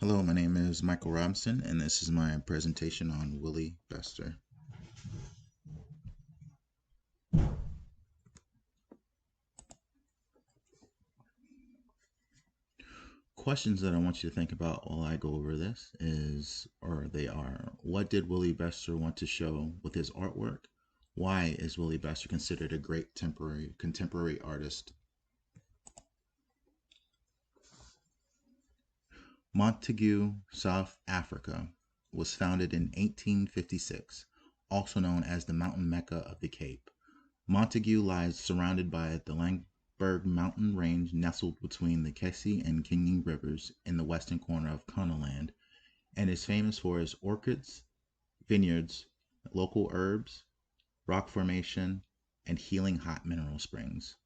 Hello, my name is Michael Robinson, and this is my presentation on Willie Bester. Questions that I want you to think about while I go over this are, what did Willie Bester want to show with his artwork? Why is Willie Bester considered a great contemporary artist? Montague, South Africa, was founded in 1856, also known as the mountain mecca of the Cape. Montague lies surrounded by the Langberg mountain range nestled between the Kessie and Kinging rivers in the western corner of Connaland, and is famous for its orchids, vineyards, local herbs, rock formation, and healing hot mineral springs.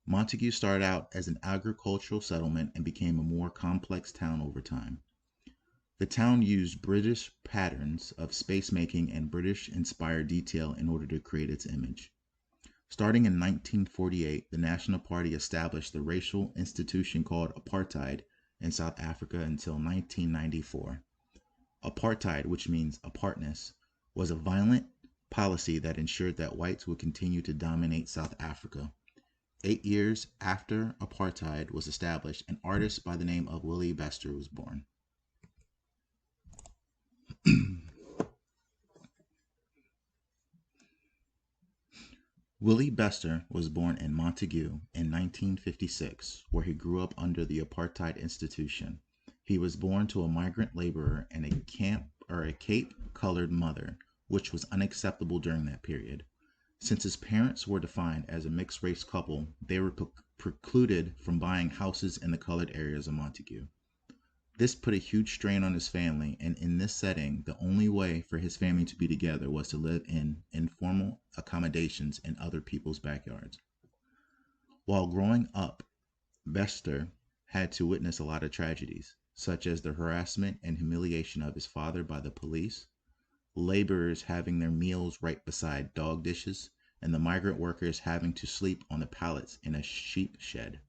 Montague started out as an agricultural settlement and became a more complex town over time. The town used British patterns of space making and British inspired detail in order to create its image. Starting in 1948, the National Party established the racial institution called apartheid in South Africa until 1994. Apartheid, which means apartness, was a violent policy that ensured that whites would continue to dominate South Africa. 8 years after apartheid was established, an artist by the name of Willie Bester was born. Willie Bester was born in Montague in 1956, where he grew up under the apartheid institution. He was born to a migrant laborer and a Cape-colored mother, which was unacceptable during that period. Since his parents were defined as a mixed-race couple, they were precluded from buying houses in the colored areas of Montague. This put a huge strain on his family, and in this setting, the only way for his family to be together was to live in informal accommodations in other people's backyards. While growing up, Bester had to witness a lot of tragedies, such as the harassment and humiliation of his father by the police, laborers having their meals right beside dog dishes, and the migrant workers having to sleep on the pallets in a sheep shed.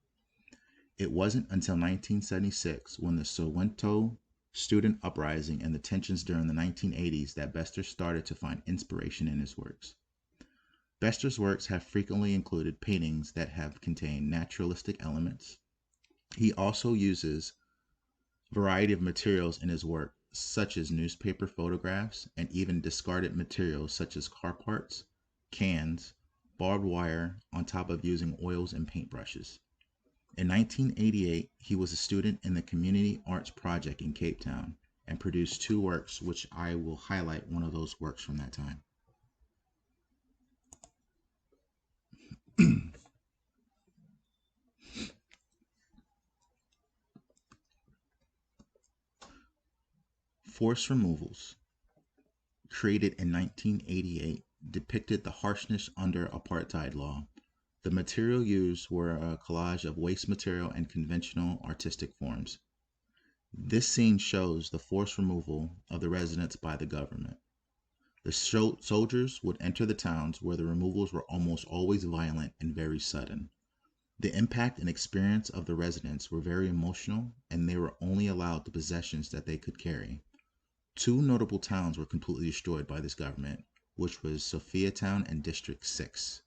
It wasn't until 1976, when the Soweto student uprising and the tensions during the 1980s, that Bester started to find inspiration in his works. Bester's works have frequently included paintings that have contained naturalistic elements. He also uses a variety of materials in his work, such as newspaper photographs and even discarded materials such as car parts, cans, barbed wire, on top of using oils and paintbrushes. In 1988, he was a student in the Community Arts Project in Cape Town and produced two works, which I will highlight one of those works from that time. Forced removals, created in 1988, depicted the harshness under apartheid law. The material used were a collage of waste material and conventional artistic forms. This scene shows the forced removal of the residents by the government. The soldiers would enter the towns, where the removals were almost always violent and very sudden. The impact and experience of the residents were very emotional, and they were only allowed the possessions that they could carry. Two notable towns were completely destroyed by this government, which was Sophiatown and District 6.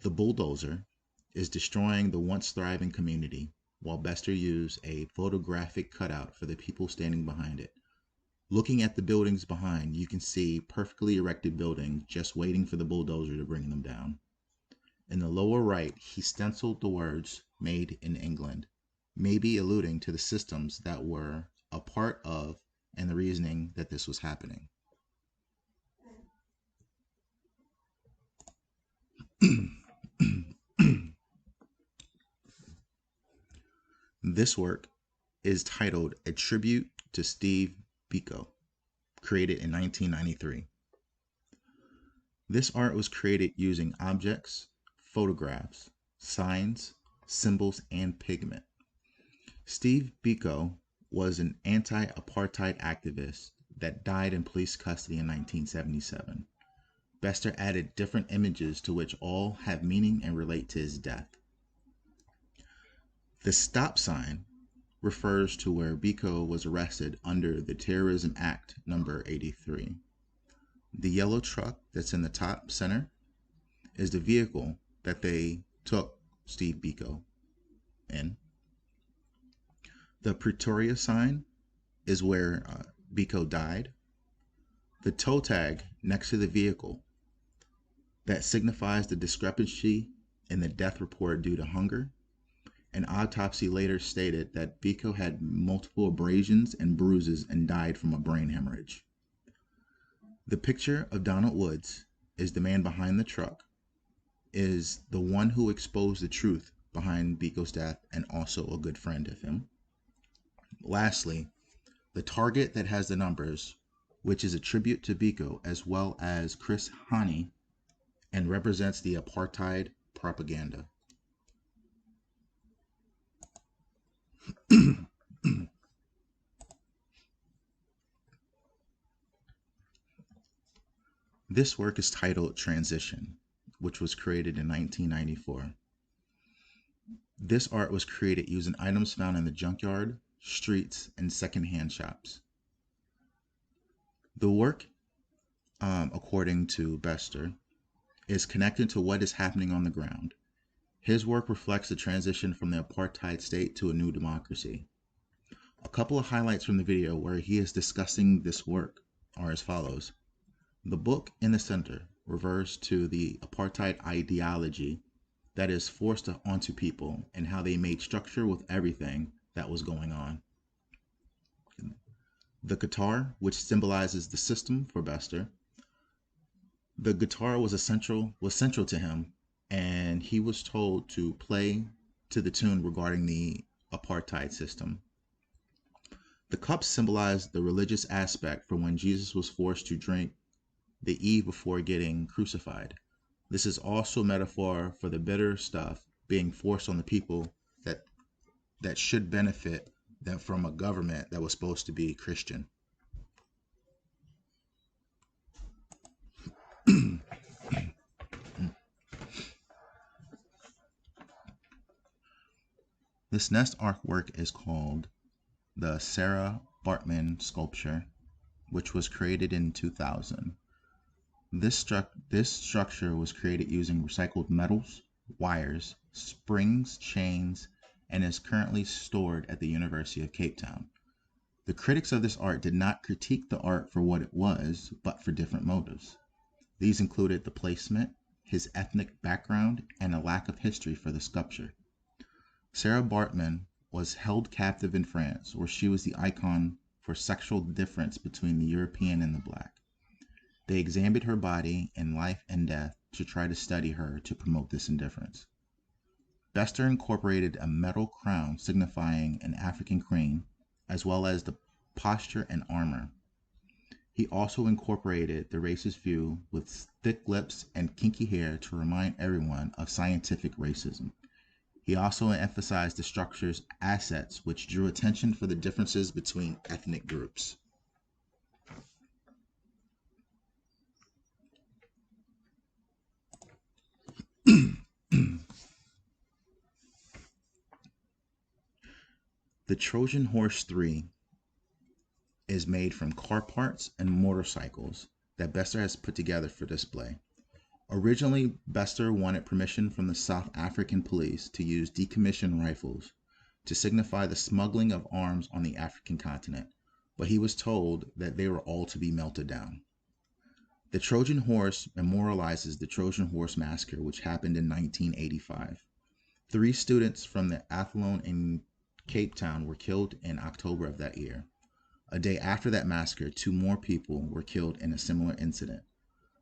The bulldozer is destroying the once thriving community, while Bester used a photographic cutout for the people standing behind it. Looking at the buildings behind, you can see perfectly erected buildings just waiting for the bulldozer to bring them down. In the lower right, he stenciled the words "Made in England," maybe alluding to the systems that were a part of and the reasoning that this was happening. This work is titled "A Tribute to Steve Biko," created in 1993. This art was created using objects, photographs, signs, symbols, and pigment. Steve Biko was an anti-apartheid activist that died in police custody in 1977. Bester added different images to which all have meaning and relate to his death. The stop sign refers to where Biko was arrested under the Terrorism Act number 83. The yellow truck that's in the top center is the vehicle that they took Steve Biko in. The Pretoria sign is where Biko died. The toe tag next to the vehicle that signifies the discrepancy in the death report due to hunger. An autopsy later stated that Biko had multiple abrasions and bruises and died from a brain hemorrhage. The picture of Donald Woods is the man behind the truck, is the one who exposed the truth behind Biko's death and also a good friend of him. Lastly, the target that has the numbers, which is a tribute to Biko as well as Chris Hani, and represents the apartheid propaganda. This work is titled Transition, which was created in 1994. This art was created using items found in the junkyard, streets, and secondhand shops. The work, according to Bester, is connected to what is happening on the ground. His work reflects the transition from the apartheid state to a new democracy. A couple of highlights from the video where he is discussing this work are as follows. The book in the center refers to the apartheid ideology that is forced onto people and how they made structure with everything that was going on. The guitar, which symbolizes the system for Bester. The guitar was central to him, and he was told to play to the tune regarding the apartheid system. The cups symbolize the religious aspect for when Jesus was forced to drink the eve before getting crucified. This is also a metaphor for the bitter stuff being forced on the people that should benefit them from a government that was supposed to be Christian. This next artwork is called the Sarah Bartman sculpture, which was created in 2000. This structure was created using recycled metals, wires, springs, chains, and is currently stored at the University of Cape Town. The critics of this art did not critique the art for what it was, but for different motives. These included the placement, his ethnic background, and a lack of history for the sculpture. Sarah Bartman was held captive in France, where she was the icon for sexual difference between the European and the Black. They examined her body in life and death to try to study her to promote this indifference. Bester incorporated a metal crown signifying an African queen, as well as the posture and armor. He also incorporated the racist view with thick lips and kinky hair to remind everyone of scientific racism. He also emphasized the structure's assets, which drew attention for the differences between ethnic groups. The Trojan Horse 3 is made from car parts and motorcycles that Bester has put together for display. Originally, Bester wanted permission from the South African police to use decommissioned rifles to signify the smuggling of arms on the African continent, but he was told that they were all to be melted down. The Trojan Horse memorializes the Trojan Horse Massacre, which happened in 1985. 3 students from the Athlone in Cape Town were killed in October of that year. A day after that massacre, 2 more people were killed in a similar incident.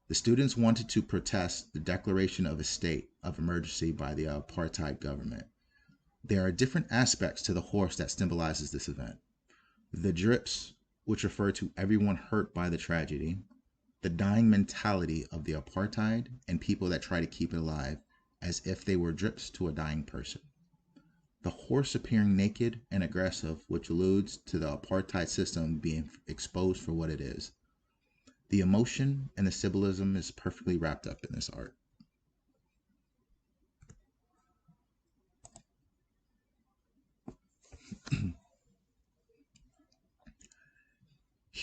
The students wanted to protest the declaration of a state of emergency by the apartheid government. There are different aspects to the horse that symbolizes this event. The drips, which refer to everyone hurt by the tragedy, the dying mentality of the apartheid and people that try to keep it alive as if they were drips to a dying person. The horse appearing naked and aggressive, which alludes to the apartheid system being exposed for what it is. The emotion and the symbolism is perfectly wrapped up in this art.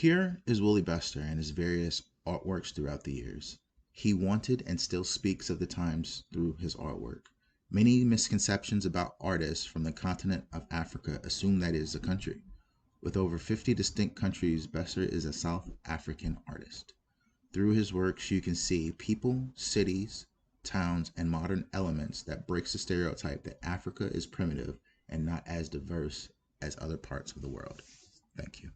Here is Willie Bester and his various artworks throughout the years. He wanted and still speaks of the times through his artwork. Many misconceptions about artists from the continent of Africa assume that it is a country. With over 50 distinct countries, Bester is a South African artist. Through his works, you can see people, cities, towns, and modern elements that breaks the stereotype that Africa is primitive and not as diverse as other parts of the world. Thank you.